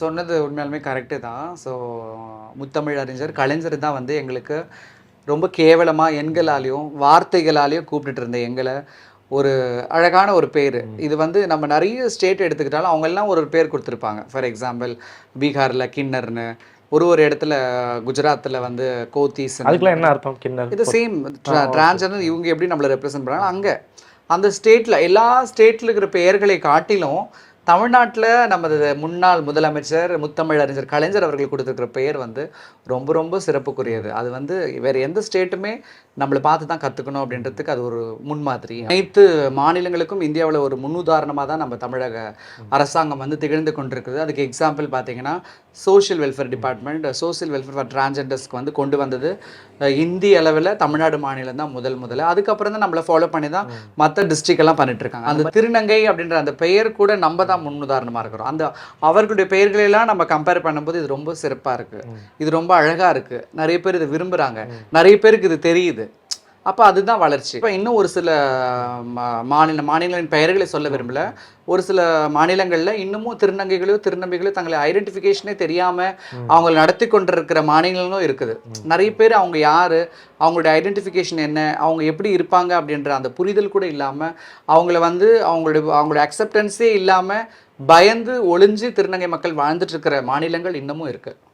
சொன்னது உண்மையாலுமே கரெக்டு தான். ஸோ முத்தமிழ் அறிஞர் கலைஞர் தான் வந்து எங்களுக்கு ரொம்ப கேவலமாக எண்களாலேயும் வார்த்தைகளாலேயும் கூப்பிட்டுட்டு இருந்த எங்களை ஒரு அழகான ஒரு பேர். இது வந்து நம்ம நிறைய ஸ்டேட் எடுத்துக்கிட்டாலும் அவங்கெல்லாம் ஒரு பேர் கொடுத்துருப்பாங்க. ஃபார் எக்ஸாம்பிள் பீகாரில் கின்னர்னு, ஒரு இடத்துல குஜராத்தில் வந்து கோத்தீஸ். அதுக்குலாம் என்ன அர்த்தம் கிண்ணர்? இது சேம் டிரான்ஸ்ஜெண்டர் இவங்க எப்படி நம்மளை ரெப்ரசென்ட் பண்ணுறாங்க அங்கே அந்த ஸ்டேட்டில் எல்லா ஸ்டேட்டில் இருக்கிற பெயர்களை காட்டிலும் தமிழ்நாட்டில் நமது முன்னாள் முதலமைச்சர் முத்தமிழ் அறிஞர் கலைஞர் அவர்கள் கொடுத்துருக்கிற பெயர் வந்து ரொம்ப ரொம்ப சிறப்புக்குரியது. அது வந்து வேறு எந்த ஸ்டேட்டுமே நம்மளை பார்த்து தான் கற்றுக்கணும் அப்படின்றதுக்கு அது ஒரு முன்மாதிரி. அனைத்து மாநிலங்களுக்கும் இந்தியாவில் ஒரு முன்னுதாரணமாக தான் நம்ம தமிழக அரசாங்கம் வந்து திகழ்ந்து கொண்டிருக்குது. அதுக்கு எக்ஸாம்பிள் பார்த்தீங்கன்னா social welfare department, social welfare for டிரான்ஸ்ஜெண்டர்ஸ்க்கு வந்து கொண்டு வந்தது இந்திய அளவில் தமிழ்நாடு மாநிலம் தான் முதல்ல. அதுக்கப்புறம் தான் நம்மளை ஃபாலோ பண்ணி தான் மற்ற டிஸ்ட்ரிக்ட் எல்லாம் பண்ணிட்டு இருக்காங்க. அந்த திருநங்கை அப்படின்ற அந்த பெயர் கூட நம்ம தான் முன்னுதாரணமாக இருக்கிறோம். அந்த அவர்களுடைய பெயர்களெல்லாம் நம்ம கம்பேர் பண்ணும்போது இது ரொம்ப சிறப்பாக இருக்குது, இது ரொம்ப அழகாக இருக்குது, நிறைய பேர் இதை விரும்புகிறாங்க, நிறைய பேருக்கு இது தெரியுது. அப்போ அதுதான் வளர்ச்சி. இப்போ இன்னும் ஒரு சில மாநிலங்களின் பெயர்களை சொல்ல விரும்பல. ஒரு சில மாநிலங்களில் இன்னமும் திருநங்கைகளோ தங்களை ஐடென்டிஃபிகேஷனே தெரியாமல் அவங்க நடத்தி கொண்டிருக்கிற மாநிலங்களும் இருக்குது. நிறைய பேர் அவங்க யார், அவங்களுடைய ஐடென்டிஃபிகேஷன் என்ன, அவங்க எப்படி இருப்பாங்க அப்படின்ற அந்த புரிதல் கூட இல்லாமல் அவங்கள வந்து அவங்களுடைய அக்செப்டன்ஸே இல்லாமல் பயந்து ஒளிஞ்சு திருநங்கை மக்கள் வாழ்ந்துட்டு இருக்கிற மாநிலங்கள் இன்னமும் இருக்குது.